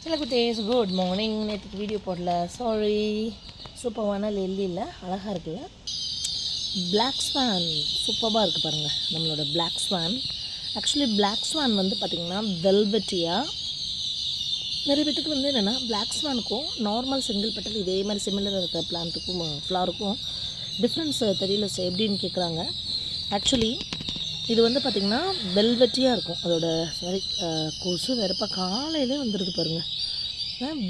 சில குட்டீஸ் good morning. நேற்றுக்கு வீடியோ போடல, சாரி. சூப்பரான லெல்லியில் அழகாக இருக்குல்ல, பிளாக் ஸ்வான் சூப்பராக இருக்குது பாருங்கள். நம்மளோட black swan actually black swan வந்து பார்த்திங்கன்னா வெல்வெட்டியாக நிறைய பேத்துக்கு வந்து என்னென்னா பிளாக் ஸ்வானுக்கும் நார்மல் சிங்கிள் பெட்டல் இதே மாதிரி சிமிலராக இருக்கிற பிளான்ட்டுக்கும் ஃப்ளவருக்கும் டிஃப்ரென்ஸ் தெரியல எப்படின்னு கேட்குறாங்க. ஆக்சுவலி இது வந்து பார்த்திங்கன்னா வெல்வெட்டியாக இருக்கும். அதோட சாரி கொசு வேறுப்பா காலையிலே வந்துடுது பாருங்கள்.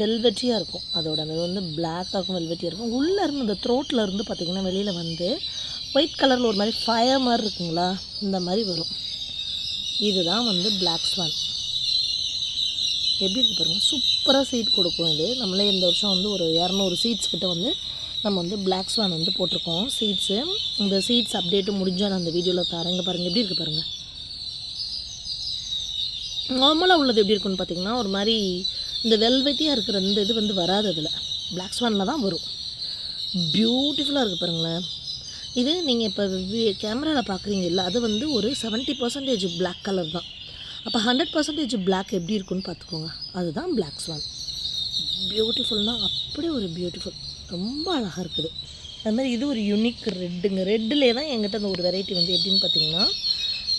வெல்வெட்டியாக இருக்கும். அதோட அது வந்து பிளாக்காக இருக்கும், வெல்வெட்டியாக இருக்கும். உள்ளே இருந்து அந்த த்ரோட்டில் இருந்து பார்த்திங்கன்னா வெளியில் வந்து ஒயிட் கலரில் ஒரு மாதிரி ஃபயர் மாதிரி இருக்குங்களா, இந்த மாதிரி வரும். இதுதான் வந்து பிளாக் ஸ்வான். எப்படி இருக்குது பாருங்கள், சூப்பராக சீட் கொடுக்கும். இது நம்மளே இந்த வருஷம் வந்து ஒரு 200 சீட்ஸ் கிட்ட வந்து நம்ம வந்து பிளாக் ஸ்வான் வந்து போட்டிருக்கோம் சீட்ஸு. இந்த சீட்ஸ் அப்டேட்டு முடிஞ்சால் நான் அந்த வீடியோவில் தரேங்க. பாருங்கள் எப்படி இருக்குது பாருங்கள். நார்மலாக உள்ளது எப்படி இருக்குன்னு பார்த்திங்கன்னா ஒரு மாதிரி இந்த வெல்வெட்டியாக இருக்கிற இந்த இது வந்து வராது. அதில் பிளாக் ஸ்வானில் தான் வரும். பியூட்டிஃபுல்லாக இருக்குது பாருங்களேன். இது நீங்கள் இப்போ கேமராவில் பார்க்குறீங்கல்ல, அது வந்து ஒரு 70% பிளாக் கலர் தான். அப்போ 100% பிளாக் எப்படி இருக்குன்னு பார்த்துக்கோங்க. அதுதான் பிளாக் ஸ்வான். பியூட்டிஃபுல்னா அப்படியே ஒரு பியூட்டிஃபுல், ரொம்ப அழகாக இருக்குது. அதுமாதிரி இது ஒரு யூனிக் ரெட்டுங்க. ரெட்டிலே தான் எங்கிட்ட அந்த ஒரு வெரைட்டி வந்து எப்படின்னு பார்த்திங்கன்னா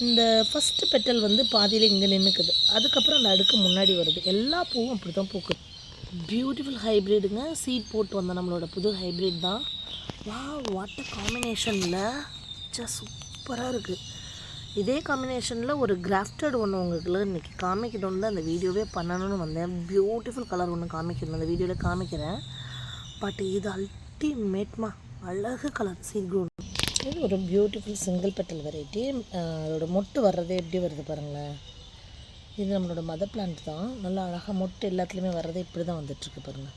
இந்த ஃபஸ்ட்டு பெட்டல் வந்து பாதியில் இங்கே நின்றுக்குது, அதுக்கப்புறம் அந்த அடுக்கு முன்னாடி வருது. எல்லா பூவும் அப்படி தான் பூக்குது. பியூட்டிஃபுல் ஹைப்ரிடுங்க. சீட் போட்டு வந்த நம்மளோட புது ஹைப்ரிட் தான். வா, வாட் அ காம்பினேஷனில் சூப்பராக இருக்குது. இதே காம்பினேஷனில் ஒரு கிராஃப்டட் ஒன்று உங்களுக்கு இன்றைக்கி காமிக்கணும்னு தான் அந்த வீடியோவே பண்ணணும்னு வந்தேன். பியூட்டிஃபுல் கலர் ஒன்று காமிக்கணும், அந்த வீடியோவில் காமிக்கிறேன். பட் இது அல்டிமேட்மா அழகு கலர் சீட் க்ரூன். இது ஒரு பியூட்டிஃபுல் சிங்கிள் பெட்டல் வெரைட்டி. அதோட மொட்டு வர்றதே எப்படி வருது பாருங்களேன். இது நம்மளோட மதர் பிளான்ட் தான். நல்லா அழகாக மொட்டு எல்லாத்துலேயுமே வர்றதே இப்படி தான் வந்துட்டுருக்கு பாருங்கள்.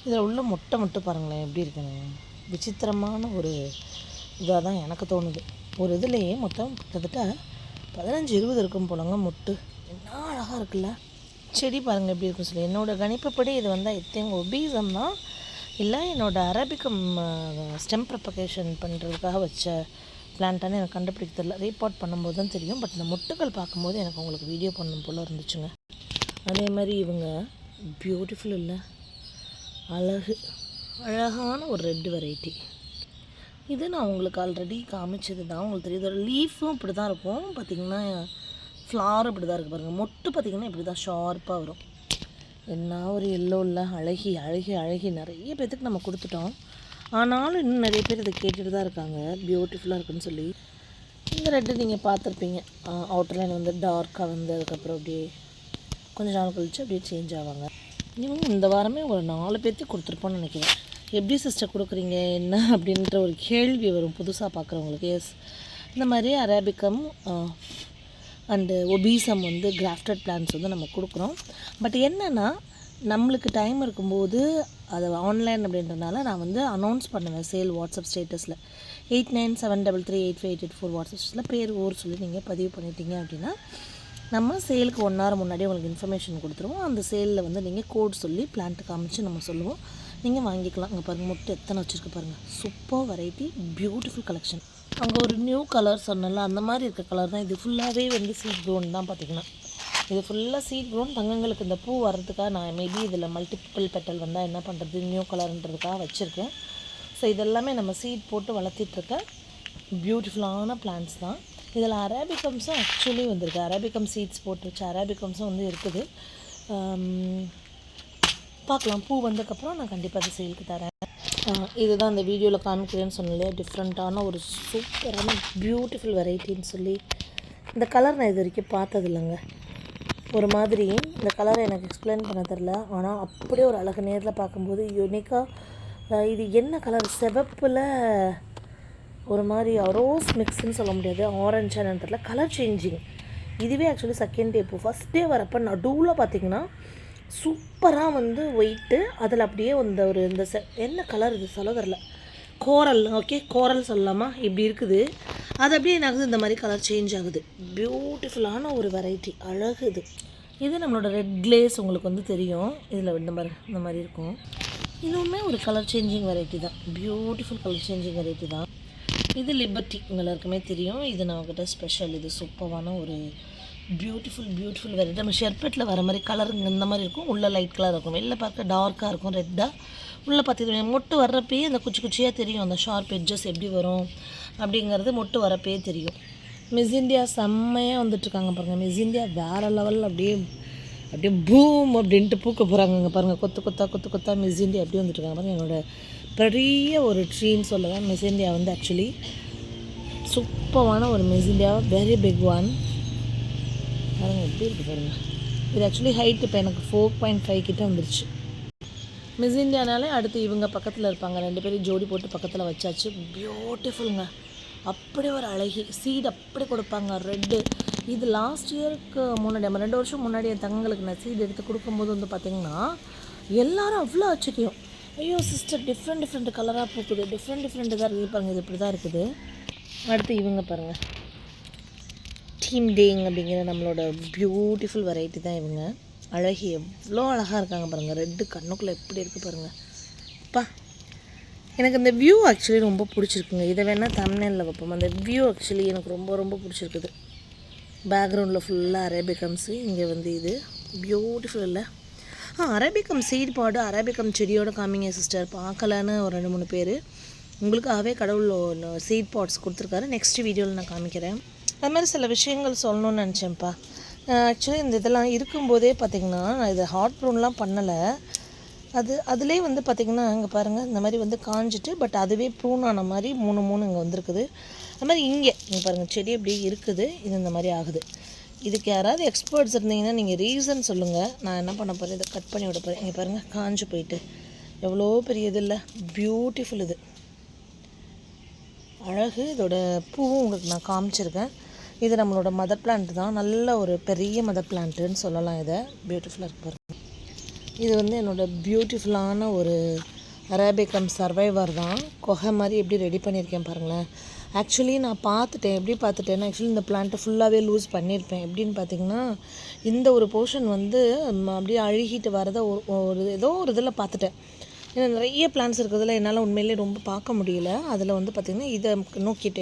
இதில் உள்ள மொட்டை மட்டும் பாருங்களேன் எப்படி இருக்குன்னு. விசித்திரமான ஒரு இதாக தான் எனக்கு தோணுது. ஒரு இதுலேயே மொத்தம் கிட்டத்தட்ட 15-20 இருக்கும் போலங்க மொட்டு. என்ன அழகாக இருக்குல்ல. செடி பாருங்கள் எப்படி இருக்குன்னு சொல்லி. என்னோடய கணிப்பப்படி இது வந்து ஒபீசம் தான், இல்லை என்னோடய அரபிக்கம் ஸ்டெம் ப்ரொபகேஷன் பண்ணுறதுக்காக வச்ச பிளான்ட்டானு எனக்கு கண்டுபிடிக்க தெரியல. ரீபார்ட் பண்ணும்போது தான் தெரியும். பட் இந்த மொட்டுகள் பார்க்கும்போது எனக்கு உங்களுக்கு வீடியோ பண்ணணும் போல் இருந்துச்சுங்க. அதே மாதிரி இவங்க பியூட்டிஃபுல் இல்லை, அழகான ஒரு ரெட் வெரைட்டி. இது நான் உங்களுக்கு ஆல்ரெடி காமிச்சது தான், உங்களுக்கு தெரியுது. ஒரு லீஃபும் இப்படி தான் இருக்கும் பார்த்திங்கன்னா, ஃப்ளாரும் இப்படி தான் இருக்குது பாருங்கள். மொட்டு பார்த்திங்கன்னா இப்படி தான் ஷார்ப்பாக வரும். என்ன ஒரு எல்லோ இல்லை, அழகி அழகி அழகி. நிறைய பேர்த்துக்கு நம்ம கொடுத்துட்டோம், ஆனாலும் இன்னும் நிறைய பேர் இதை கேட்டுட்டு தான் இருக்காங்க பியூட்டிஃபுல்லாக இருக்குன்னு சொல்லி. இந்த ரெட்டு நீங்கள் பார்த்துருப்பீங்க, அவுட்டர்லைன் வந்து டார்க்காக வந்து அதுக்கப்புறம் அப்படியே கொஞ்சம் நாள் கழிச்சு அப்படியே சேஞ்ச் ஆவாங்க. இவங்க இந்த வாரமே ஒரு 4 பேர்த்துக்கு கொடுத்துருப்போன்னு நினைக்கிறேன். எப்படி சிஸ்டர் கொடுக்குறீங்க என்ன அப்படின்ற ஒரு கேள்வி வரும் புதுசாக பார்க்குறவங்களுக்கு. எஸ், இந்த மாதிரி அரேபிக்கம் அண்டு ஒபீசம் வந்து கிராஃப்டட் பிளான்ஸ் வந்து நம்ம கொடுக்குறோம். பட் என்னென்னா நம்மளுக்கு டைம் இருக்கும்போது அதை ஆன்லைன் அப்படின்றனால நான் வந்து அனௌன்ஸ் பண்ணுவேன் சேல் வாட்ஸ்அப் ஸ்டேட்டஸில். 8973385884 வாட்ஸ்அப் ஸ்டேட்டஸில் பேர் ஊர் சொல்லி நீங்கள் பதிவு பண்ணிட்டீங்க அப்படின்னா நம்ம சேலுக்கு 1 hour முன்னாடி உங்களுக்கு இன்ஃபர்மேஷன் கொடுத்துருவோம். அந்த சேலில் வந்து நீங்கள் கோட் சொல்லி பிளான்ட்டு காமிச்சு நம்ம சொல்லுவோம், நீங்கள் வாங்கிக்கலாம். அங்கே பாருங்கள் மொட்டை எத்தனை வச்சுருக்கு பாருங்கள். Super variety, beautiful collection. அங்கே ஒரு நியூ கலர் சொன்னல, அந்த மாதிரி இருக்க கலர் தான் இது. ஃபுல்லாகவே வந்து சீட் க்ரோன் தான் பார்த்திங்கன்னா. இது ஃபுல்லாக சீட் க்ரோன். தங்கங்களுக்கு இந்த பூ வர்றதுக்காக நான் மேபி இதில் மல்டிபிள் பெட்டல் வந்தால் என்ன பண்ணுறது, நியூ கலர்ன்றதுக்காக வச்சுருக்கேன். ஸோ இதெல்லாமே நம்ம சீட் போட்டு வளர்த்திட்ருக்க பியூட்டிஃபுல்லான பிளான்ட்ஸ் தான். இதில் அரேபிகம்ஸும் ஆக்சுவலி வந்திருக்கு. அரேபிகம் சீட்ஸ் போட்டு வச்சு அரேபிகம்ஸும் வந்து இருக்குது. பார்க்கலாம், பூ வந்ததுக்கப்புறம் நான் கண்டிப்பாக அதை சேலுக்கு தரேன். இதுதான் இந்த வீடியோவில் காமிக்கிறேன்னு சொன்னேன், டிஃப்ரெண்ட்டான ஒரு சூப்பரான பியூட்டிஃபுல் வெரைட்டின்னு சொல்லி. இந்த கலர் நான் இது வரைக்கும் பார்த்தது இல்லைங்க. ஒரு மாதிரி இந்த கலரை எனக்கு எக்ஸ்பிளைன் பண்ண தெரில, ஆனால் அப்படியே ஒரு அழகு நேரில் பார்க்கும்போது யூனிக்காக. இது என்ன கலர், சிவப்பில் ஒரு மாதிரி ரோஸ் மிக்ஸ்ன்னு சொல்ல முடியாது, ஆரஞ்சானு தெரில, கலர் சேஞ்சிங். இதுவே ஆக்சுவலி செகண்ட் டே பூ. ஃபஸ்ட் டே வரப்போ நடுவில் பார்த்திங்கன்னா சூப்பராக வந்து ஒயிட்டு, அதில் அப்படியே இந்த என்ன கலர் இது சொல்ல தெரில, கோரல். ஓகே, கோரல் சொல்லலாமா, இப்படி இருக்குது. அது அப்படியே என்ன ஆகுது, இந்த மாதிரி கலர் சேஞ்ச் ஆகுது. பியூட்டிஃபுல்லான ஒரு வெரைட்டி, அழகு இது. இது நம்மளோட ரெட் கிளேஸ் உங்களுக்கு வந்து தெரியும். இதில் இந்த மாதிரி இருக்கும். இதுவுமே ஒரு கலர் சேஞ்சிங் வெரைட்டி தான், பியூட்டிஃபுல் கலர் சேஞ்சிங் வெரைட்டி தான். இது லிபர்ட்டி, உங்கள் எல்லாருக்குமே தெரியும். இது நம்மக்கிட்ட ஸ்பெஷல். இது சூப்பரான ஒரு பியூட்டிஃபுல் வெரைட்டி. நம்ம ஷெர்பெட்டில் வர மாதிரி கலருங்க இந்த மாதிரி இருக்கும். உள்ளே லைட் கலர் இருக்கும், வெளில பார்க்க டார்க்காக இருக்கும் ரெட்டாக. உள்ளே பார்த்திங்கன்னா மொட்டு வர்றப்பயே அந்த குச்சி குச்சியாக தெரியும், அந்த ஷார்ப் எட்ஜஸ் எப்படி வரும் அப்படிங்கிறது மொட்டு வரப்பே தெரியும். மிஸ் இந்தியா செம்மையாக வந்துட்டுருக்காங்க பாருங்கள். மிஸ் இந்தியா வேறு லெவலில் அப்படியே பூம் அப்படின்ட்டு பூக்க போகிறாங்க. இங்கே பாருங்கள், கொத்து கொத்தா மிஸ் இந்தியா எப்படி வந்துட்டுருக்காங்க பாருங்கள். என்னோடய பெரிய ஒரு ட்ரீன்னு சொல்லுவேன். மிஸ் இந்தியா வந்து ஆக்சுவலி சூப்பரான ஒரு Miss India, very big one. பாருங்கள் எப்படி இருக்குது பாருங்கள். இது ஆக்சுவலி ஹைட் இப்போ எனக்கு 4.5 கிட்ட வந்துருச்சு. மிஸ் இந்தியானாலே அடுத்து இவங்க பக்கத்தில் இருப்பாங்க, 2 பேரும் ஜோடி போட்டு பக்கத்தில் வச்சாச்சு. பியூட்டிஃபுல்லுங்க, அப்படி ஒரு அழகி சீட் அப்படி கொடுப்பாங்க ரெட்டு. இது லாஸ்ட் இயருக்கு முன்னாடி, நம்ம 2 வருஷம் முன்னாடி என் தங்களுக்கு நான் சீட் எடுத்து கொடுக்கும்போது வந்து பார்த்திங்கன்னா எல்லோரும் அவ்வளோ ஆச்சரியம். ஐயோ சிஸ்டர் டிஃப்ரெண்ட் கலராக பூக்குது, டிஃப்ரெண்ட் தான் இருக்குது பாருங்கள். இது இப்படி தான் இருக்குது. அடுத்து இவங்க பாருங்கள், டீம் டேங் அப்படிங்கிற நம்மளோட பியூட்டிஃபுல் வெரைட்டி தான் இவங்க. அழகி எவ்வளோ அழகாக இருக்காங்க பாருங்கள். ரெட்டு கண்ணுக்குள்ளே எப்படி இருக்குது பாருங்கள். அப்பா, எனக்கு இந்த வியூ ஆக்சுவலி ரொம்ப பிடிச்சிருக்குங்க. இதை வேணால் தம்ப்நெயில்ல வைப்போம். அந்த வியூ ஆக்சுவலி எனக்கு ரொம்ப பிடிச்சிருக்குது. பேக்ரவுண்டில் ஃபுல்லாக அரேபிகம்ஸு, இங்கே வந்து இது பியூட்டிஃபுல் இல்லை? அரேபிகம் சீட் பாடு, அரேபிகம் செடியோடு காமிங்க சிஸ்டர், பார்க்கலான்னு ஒரு 2-3 பேர். உங்களுக்காகவே கடவுள் சீட் பாட்ஸ் கொடுத்துருக்காரு. நெக்ஸ்ட் வீடியோவில் நான் காமிக்கிறேன். அது மாதிரி சில விஷயங்கள் சொல்லணும்னு நினச்சேன்ப்பா. ஆக்சுவலி இந்த இதெல்லாம் இருக்கும்போதே பார்த்திங்கன்னா நான் இதை ஹாட் ப்ரூன்லாம் பண்ணலை. அதுலேயே வந்து பார்த்திங்கன்னா இங்கே பாருங்கள், இந்த மாதிரி வந்து காஞ்சிட்டு பட் அதுவே ப்ரூன் ஆன மாதிரி 3 இங்கே வந்திருக்குது. அது மாதிரி இங்கே பாருங்கள், செடி எப்படி இருக்குது, இது இந்த மாதிரி ஆகுது. இதுக்கு யாராவது எக்ஸ்பர்ட்ஸ் இருந்தீங்கன்னா நீங்கள் ரீசன் சொல்லுங்கள். நான் என்ன பண்ண போகிறேன், இதை கட் பண்ணி விட போகிறேன். இங்கே பாருங்கள், காஞ்சு போயிட்டு எவ்வளோ பெரிய இது இல்லை, பியூட்டிஃபுல். இது அழகு. இதோட பூவும் உங்களுக்கு நான் காமிச்சிருக்கேன். இது நம்மளோட மதர் பிளான்ட் தான், நல்ல ஒரு பெரிய மதர் பிளான்ட்டுன்னு சொல்லலாம். இதை பியூட்டிஃபுல்லாக இருக்கு பாருங்கள். இது வந்து என்னோடய பியூட்டிஃபுல்லான ஒரு அரேபிகம் சர்வைவர் தான். கொகை மாதிரி எப்படி ரெடி பண்ணியிருக்கேன் பாருங்களேன். ஆக்சுவலி நான் பார்த்துட்டேன், எப்படி பார்த்துட்டேன்னா ஆக்சுவலி இந்த பிளான்ட்டை ஃபுல்லாகவே லூஸ் பண்ணியிருப்பேன். எப்படின்னு பார்த்திங்கன்னா இந்த ஒரு போர்ஷன் வந்து அப்படியே அழுகிட்டு வரதை ஏதோ ஒரு இதில் பார்த்துட்டேன். ஏன்னா நிறைய பிளான்ஸ் இருக்கிறதுல என்னால் உண்மையிலே ரொம்ப பார்க்க முடியல. அதில் வந்து பார்த்திங்கன்னா இதை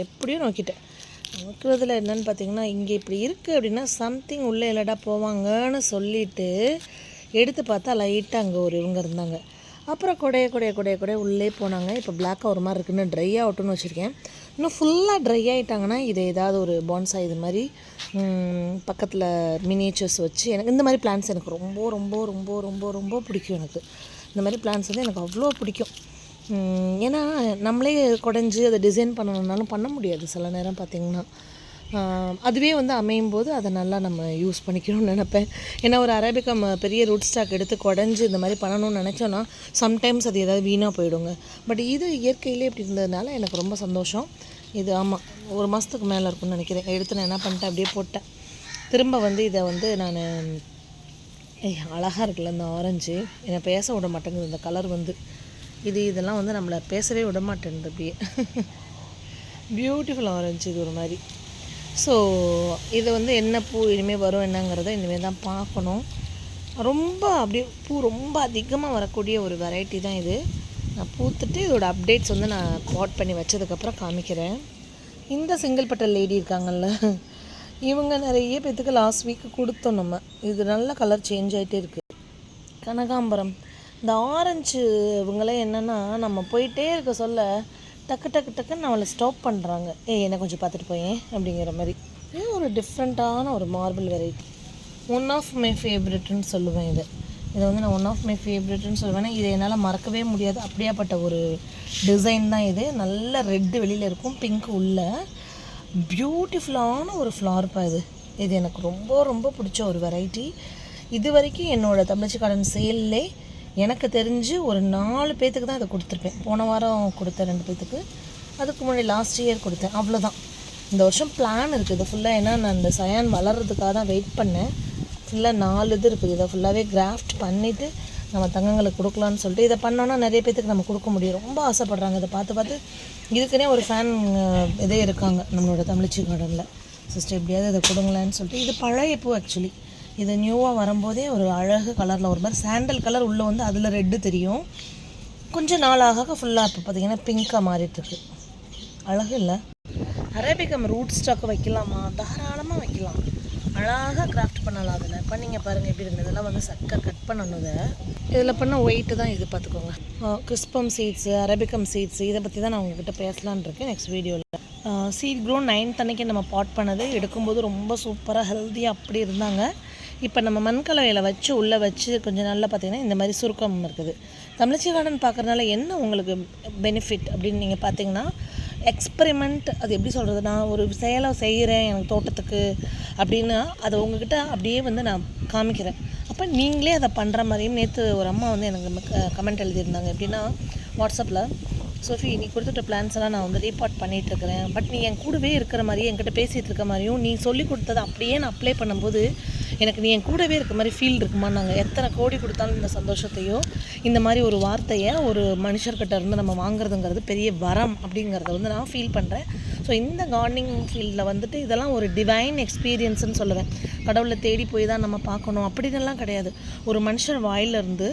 எப்படியும் நோக்கிட்டேன். நோக்கிறதுல என்னென்னு பார்த்திங்கன்னா இங்கே இப்படி இருக்குது அப்படின்னா சம்திங் உள்ளே இல்லடா போவாங்கன்னு சொல்லிவிட்டு எடுத்து பார்த்தா லைட்டாக அங்கே ஒரு இவங்க இருந்தாங்க. அப்புறம் கொடைய உள்ளே போனாங்க. இப்போ பிளாக்காக ஒரு மாதிரி இருக்குன்னு ட்ரை ஆகட்டும்னு வச்சுருக்கேன். இன்னும் ஃபுல்லாக ட்ரை ஆகிட்டாங்கன்னா இது ஏதாவது ஒரு பான்சாய் இது மாதிரி பக்கத்தில் மினியேச்சர்ஸ் வச்சு, எனக்கு இந்த மாதிரி பிளான்ஸ் எனக்கு ரொம்ப பிடிக்கும். எனக்கு இந்த மாதிரி பிளான்ஸ் வந்து எனக்கு அவ்வளோ பிடிக்கும். ஏன்னா நம்மளே குடஞ்சி அதை டிசைன் பண்ணணுன்னாலும் பண்ண முடியாது சில நேரம் பார்த்திங்கன்னா. அதுவே வந்து அமையும் போது அதை நல்லா நம்ம யூஸ் பண்ணிக்கணும்னு நினப்பேன். ஏன்னா ஒரு அரேபிகம் பெரிய ரூட் ஸ்டாக் எடுத்து குடஞ்சி இந்த மாதிரி பண்ணணும்னு நினச்சோன்னா சம்டைம்ஸ் அது ஏதாவது வீணாக போயிடுங்க. பட் இது இயற்கையிலே இப்படி இருந்ததுனால எனக்கு ரொம்ப சந்தோஷம். இது ஆமாம் 1 மாதத்துக்கு மேலே இருக்கும்னு நினைக்கிறேன். எடுத்து நான் என்ன பண்ணிட்டேன், அப்படியே போட்டேன். திரும்ப வந்து இதை வந்து நான் அழகாக இருக்குல்ல இந்த ஆரஞ்சு, என்னை பேச விட மாட்டேங்குது இந்த கலர் வந்து. இதெல்லாம் வந்து நம்மளை பேசவே விட மாட்டேங்குது. அப்படியே பியூட்டிஃபுல் ஆரஞ்சு இது ஒரு மாதிரி. ஸோ இது வந்து என்ன பூ இனிமேல் வரும் என்னங்கிறத இனிமேல் தான் பார்க்கணும். ரொம்ப அப்படியே பூ ரொம்ப அதிகமாக வரக்கூடிய ஒரு வெரைட்டி தான் இது. நான் பூத்துட்டு இதோட அப்டேட்ஸ் வந்து நான் பாட் பண்ணி வச்சதுக்கப்புறம் காமிக்கிறேன். இந்த செங்கல்பட்டு லேடி இருக்காங்கல்ல, இவங்க நிறைய பேத்துக்கு லாஸ்ட் வீக் கொடுத்தோம் நம்ம. இது நல்ல கலர் சேஞ்ச் ஆகிட்டே இருக்குது. கனகாம்பரம், இந்த ஆரஞ்சு இவங்களே என்னென்னா நம்ம போயிட்டே இருக்க சொல்ல டக்குன்னு நம்மளை ஸ்டாப் பண்ணுறாங்க. என்னை கொஞ்சம் பார்த்துட்டு போயேன் அப்படிங்கிற மாதிரி. இது ஒரு டிஃப்ரெண்ட்டான ஒரு marble variety. One of my ஃபேவரெட்டுன்னு சொல்லுவேன். இதை வந்து நான் ஒன் ஆஃப் மை ஃபேவரெட்டுன்னு சொல்லுவேன். இதை என்னால் மறக்கவே முடியாது. அப்படியாப்பட்ட ஒரு டிசைன் தான் இது. நல்ல ரெட்டு வெளியில் இருக்கும், பிங்க் உள்ள பியூட்டிஃபுல்லான ஒரு ஃப்ளார்ப்பா இது எனக்கு ரொம்ப பிடிச்ச ஒரு வெரைட்டி. இது வரைக்கும் என்னோடய தமிழச்சி கார்டன் சேல்லே எனக்கு தெரிஞ்சு ஒரு 4 பேத்துக்கு தான் இதை கொடுத்துருப்பேன். போன வாரம் கொடுத்தேன் 2 பேத்துக்கு, அதுக்கு முன்னாடி லாஸ்ட் இயர் கொடுத்தேன், அவ்வளோதான். இந்த வருஷம் பிளான் இருக்குது ஃபுல்லாக. ஏன்னா நான் இந்த சயான் வளர்கிறதுக்காக தான் வெயிட் பண்ணேன். ஃபுல்லாக 4 இது இருக்குது. இதை ஃபுல்லாகவே கிராஃப்ட் பண்ணிவிட்டு நம்ம தங்கங்களுக்கு கொடுக்கலான்னு சொல்லிட்டு இதை பண்ணோன்னா நிறைய பேத்துக்கு நம்ம கொடுக்க முடியும். ரொம்ப ஆசைப்பட்றாங்க இதை பார்த்து. இதுக்குன்னே ஒரு ஃபேன் இதே இருக்காங்க நம்மளோட தமிழச்சி கார்டனில். சிஸ்டர் எப்படியாவது இதை கொடுங்களேன்னு சொல்லிட்டு. இது பழைய பூ ஆக்சுவலி. இது நியூவாக வரும்போதே ஒரு அழகு கலரில் ஒரு மாதிரி சாண்டல் கலர் உள்ளே வந்து அதில் ரெட்டு தெரியும். கொஞ்சம் நாளாக ஃபுல்லாக இப்போ பார்த்திங்கன்னா பிங்காக மாறிட்டுருக்கு. அழகு இல்லை? அரேபிகம் ரூட் ஸ்டாக் வைக்கலாமா? தாராளமாக வைக்கலாம். அழகாக கிராஃப்ட் பண்ணலாம் அதில். பண்ணிங்க பாருங்கள் எப்படி இருக்குது. இதெல்லாம் வந்து சக்கை கட் பண்ணணும். இதில் பண்ண வெயிட்டு தான் இது பார்த்துக்கோங்க. கிறிஸ்பம் சீட்ஸு, அரபிகம் சீட்ஸு, இதை பற்றி தான் நான் உங்ககிட்ட பேசலான்னு இருக்கேன் நெக்ஸ்ட் வீடியோவில். சீட் க்ரோன் 9th அன்னைக்கு நம்ம பாட் பண்ணது எடுக்கும்போது ரொம்ப சூப்பராக ஹெல்த்தியாக அப்படி இருந்தாங்க. இப்போ நம்ம மண்கலவையில் வச்சு உள்ளே வச்சு கொஞ்சம் நல்லா பார்த்திங்கன்னா இந்த மாதிரி சுருக்கம் இருக்குது. தமிழச்சி கார்டன் பார்க்குறதுனால என்ன உங்களுக்கு பெனிஃபிட் அப்படின்னு நீங்கள் பார்த்தீங்கன்னா, எக்ஸ்பெரிமெண்ட், அது எப்படி சொல்கிறது, நான் ஒரு செயலை செய்கிறேன் எனக்கு தோட்டத்துக்கு அப்படின்னா அதை உங்ககிட்ட அப்படியே வந்து நான் காமிக்கிறேன். அப்போ நீங்களே அதை பண்ணுற மாதிரியும். நேற்று ஒரு அம்மா வந்து எனக்கு கமெண்ட் எழுதியிருந்தாங்க. எப்படின்னா வாட்ஸ்அப்பில், சோஃபி நீ கொடுத்துட்ட பிளான்ஸ் எல்லாம் நான் வந்து ரீபார்ட் பண்ணிகிட்ருக்கிறேன், பட் நீ என் கூடவே இருக்கிற மாதிரியும் என்கிட்ட பேசிகிட்டு இருக்க மாதிரியும் நீ சொல்லி கொடுத்ததை அப்படியே நான் அப்ளை பண்ணும்போது எனக்கு நீ என் கூடவே இருக்க மாதிரி ஃபீல் இருக்குமா. நாங்கள் எத்தனை கோடி கொடுத்தாலும் இந்த சந்தோஷத்தையோ இந்த மாதிரி ஒரு வார்த்தையை ஒரு மனுஷர்கிட்ட இருந்து நம்ம வாங்குறதுங்கிறது பெரிய வரம் அப்படிங்கிறத வந்து நான் ஃபீல் பண்ணுறேன். ஸோ இந்த கார்டனிங் ஃபீல்டில் வந்துட்டு இதெல்லாம் ஒரு டிவைன் எக்ஸ்பீரியன்ஸ்னு சொல்லுவேன். கடவுளை தேடி போய் தான் நம்ம பார்க்கணும் அப்படின்னுலாம் கிடையாது. ஒரு மனுஷர் வாயிலிருந்து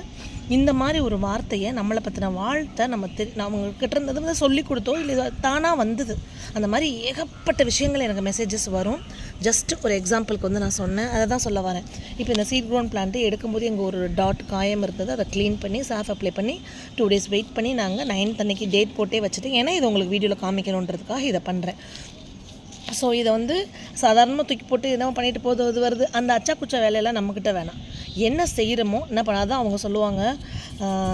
இந்த மாதிரி ஒரு வார்த்தையை, நம்மளை பற்றின வாழ்த்தை நம்ம அவங்கக்கிட்ட இருந்தது வந்து சொல்லி கொடுத்தோ இல்லை தானாக வந்தது. அந்த மாதிரி ஏகப்பட்ட விஷயங்கள் எனக்கு மெசேஜஸ் வரும். ஜஸ்ட் ஒரு எக்ஸாம்பிளுக்கு வந்து நான் சொன்னேன், அதை தான் சொல்ல வரேன். இப்போ இந்த சீட் க்ரோன் பிளான்ட்டு எடுக்கும்போது எங்கள் ஒரு டாட் காயம் இருந்தது. அதை க்ளீன் பண்ணி சாஃப் அப்ளை பண்ணி 2 days வெயிட் பண்ணி நாங்கள் 9th அன்னைக்கு டேட் போட்டே வச்சுட்டு, ஏன்னா இது உங்களுக்கு வீடியோவில் காமிக்கணுன்றதுக்காக இதை பண்ணுறேன். ஸோ இதை வந்து சாதாரணமாக தூக்கி போட்டு என்ன பண்ணிட்டு போது வருது, அந்த அச்சா குச்சா வேலையெல்லாம் நம்மக்கிட்ட வேணாம். என்ன செய்கிறோமோ என்ன பண்ணாதான் அவங்க சொல்லுவாங்க.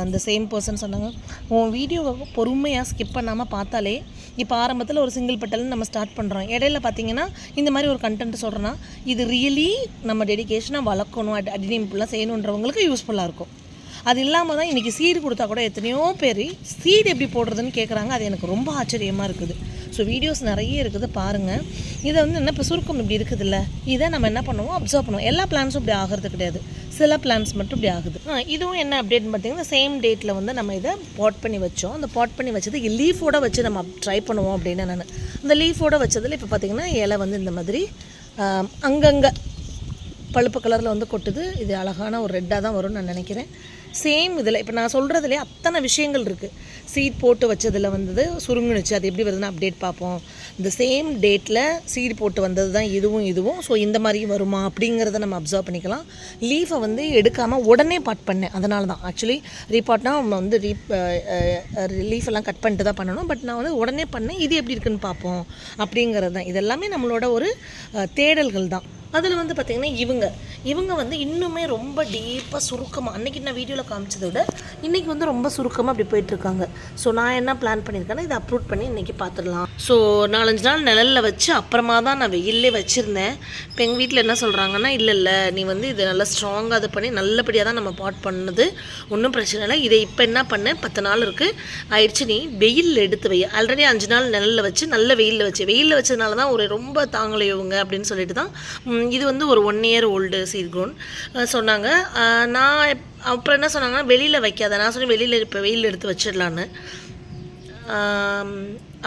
அந்த சேம் பர்சன் சொன்னாங்க, உன் வீடியோவை பொறுமையாக ஸ்கிப் பண்ணாமல் பார்த்தாலே, இப்போ ஆரம்பத்தில் ஒரு சிங்கிள் பெட்டல்னு நம்ம ஸ்டார்ட் பண்ணுறோம், இடையில பார்த்தீங்கன்னா இந்த மாதிரி ஒரு கண்டென்ட் சொல்கிறோன்னா இது ரியலி நம்ம டெடிகேஷனாக வளர்க்கணும், அடினிம்லாம் செய்யணுன்றவங்களுக்கு யூஸ்ஃபுல்லாக இருக்கும். அது இல்லாமல் தான் இன்றைக்கி சீடு கொடுத்தா கூட எத்தனையோ பேர் சீடு எப்படி போடுறதுன்னு கேட்குறாங்க. அது எனக்கு ரொம்ப ஆச்சரியமாக இருக்குது. ஸோ வீடியோஸ் நிறைய இருக்குது பாருங்கள். இதை வந்து என்ன இப்போ சுருக்கம் இப்படி இருக்குதுல்ல, இதை நம்ம என்ன பண்ணுவோம், அப்சர்வ் பண்ணுவோம். எல்லா பிளான்ஸும் இப்படி ஆகிறது கிடையாது, சில பிளான்ஸ் மட்டும் இப்படி ஆகுது. இதுவும் என்ன அப்டேட்னு பார்த்தீங்கன்னா, சேம் டேட்டில் வந்து நம்ம இதை பாட் பண்ணி வச்சோம். அந்த பாட் பண்ணி வச்சது லீஃபோடு வச்சு நம்ம ட்ரை பண்ணுவோம் அப்படின்னு நான் அந்த லீஃபோடு வச்சதில் இப்போ பார்த்திங்கன்னா இலை வந்து இந்த மாதிரி அங்கங்கே பழுப்பு கலரில் வந்து கொட்டுது. இது அழகான ஒரு ரெட்டாக தான் வரும்னு நான் நினைக்கிறேன். சேம் இதில் இப்போ நான் சொல்கிறதுலே அத்தனை விஷயங்கள் இருக்குது. சீட் போட்டு வச்சதில் வந்தது சுருங்குனுச்சு, அது எப்படி வருதுன்னு அப்டேட் பார்ப்போம். இந்த சேம் டேட்டில் சீட் போட்டு வந்தது தான் இதுவும். ஸோ இந்த மாதிரியும் வருமா அப்படிங்கிறத நம்ம அப்சர்வ் பண்ணிக்கலாம். லீஃபை வந்து எடுக்காமல் உடனே பாட் பண்ணேன். அதனால தான் ஆக்சுவலி ரீபாட்னா நம்ம வந்து லீஃபெல்லாம் கட் பண்ணிட்டு தான் பண்ணணும். பட் நான் வந்து உடனே பண்ணேன், இது எப்படி இருக்குன்னு பார்ப்போம் அப்படிங்கிறது தான். இதெல்லாமே நம்மளோட ஒரு தேடல்கள் தான். அதில் வந்து பார்த்திங்கன்னா இவங்க வந்து இன்னுமே ரொம்ப டீப்பாக சுருக்கமாக, அன்றைக்கி நான் வீடியோவில் காமிச்சதை விட இன்றைக்கி வந்து ரொம்ப சுருக்கமாக அப்படி போயிட்டுருக்காங்க. ஸோ நான் என்ன பிளான் பண்ணியிருக்கேன்னா, இதை அப்லோட் பண்ணி இன்றைக்கி பார்த்துடலாம். ஸோ 4-5 நாள் நிழலில் வச்சு அப்புறமா தான் நான் வெயிலே வச்சுருந்தேன். இப்போ எங்கள் வீட்டில் என்ன சொல்கிறாங்கன்னா, இல்லை நீ வந்து இதை நல்லா ஸ்ட்ராங்காக அது பண்ணி நல்லபடியாக தான் நம்ம பாட் பண்ணது, ஒன்றும் பிரச்சனை இல்லை. இதை இப்போ என்ன பண்ணேன், 10 நாள் இருக்குது ஆயிடுச்சு, நீ வெயிலில் எடுத்து வை. ஆல்ரெடி 5 நாள் நிழலில் வச்சு நல்ல வெயிலில் வச்சதுனால தான் ஒரு ரொம்ப தாங்கலையவங்க அப்படின்னு சொல்லிட்டு தான். இது வந்து ஒரு 1 year old சீட் க்ரோன் சொன்னாங்க. நான் அப்புறம் என்ன சொன்னாங்கன்னா, வெளியில் வைக்காத. நான் சொன்னேன் வெளியில் இப்போ வெயில் எடுத்து வச்சிடலான்னு,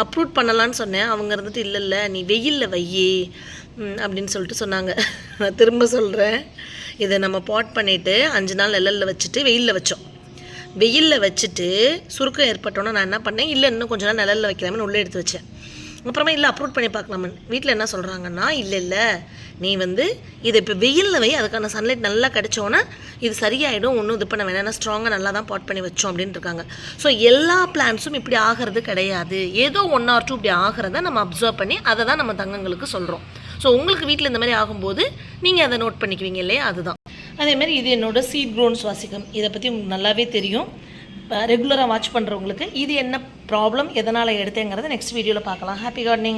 அப்ரூட் பண்ணலான்னு சொன்னேன். அவங்க இருந்துட்டு இல்லை நீ வெயிலில் வையே அப்படின்னு சொல்லிட்டு சொன்னாங்க. நான் திரும்ப சொல்கிறேன், இதை நம்ம பாட் பண்ணிவிட்டு 5 நாள் நிழலில் வச்சுட்டு வெயிலில் வச்சோம். வெயிலில் வச்சுட்டு சுருக்கம் ஏற்பட்டோன்னா நான் என்ன பண்ணேன், இல்லை இன்னும் கொஞ்சம் நாள் நிழலில் வைக்கலாமேன்னு உள்ளே எடுத்து வச்சேன். அப்புறமா இல்லை அப்ரூட் பண்ணி பார்க்கலாமன்னு வீட்டில் என்ன சொல்கிறாங்கன்னா, இல்லை நீ வந்து இதை இப்போ வெயிலில் வை, அதுக்கான சன்லைட் நல்லா கிடச்சோன்னா இது சரியாயிடும், ஒன்றும் இது பண்ண வேணாம், ஸ்ட்ராங்காக நல்லா தான் பாட் பண்ணி வச்சோம் அப்படின்னு இருக்காங்க. ஸோ எல்லா பிளான்ஸும் இப்படி ஆகிறது கிடையாது. ஏதோ 1 or 2 இப்படி ஆகிறத நம்ம அப்சர்வ் பண்ணி அதை தான் நம்ம தங்கங்களுக்கு சொல்கிறோம். ஸோ உங்களுக்கு வீட்டில் இந்த மாதிரி ஆகும்போது நீங்கள் அதை நோட் பண்ணிக்குவீங்க இல்லையா, அதுதான். அதேமாதிரி இது என்னோட சீட் க்ரோன் சுவாசிக்கம். இதை பற்றி உங்களுக்கு நல்லாவே தெரியும். ரெகுலராக வாட்ச் பண்ணுறவங்களுக்கு இது என்ன ப்ராப்ளம், எதனால் எடுத்தேங்கிறத நெக்ஸ்ட் வீடியோவில் பார்க்கலாம். Happy gardening.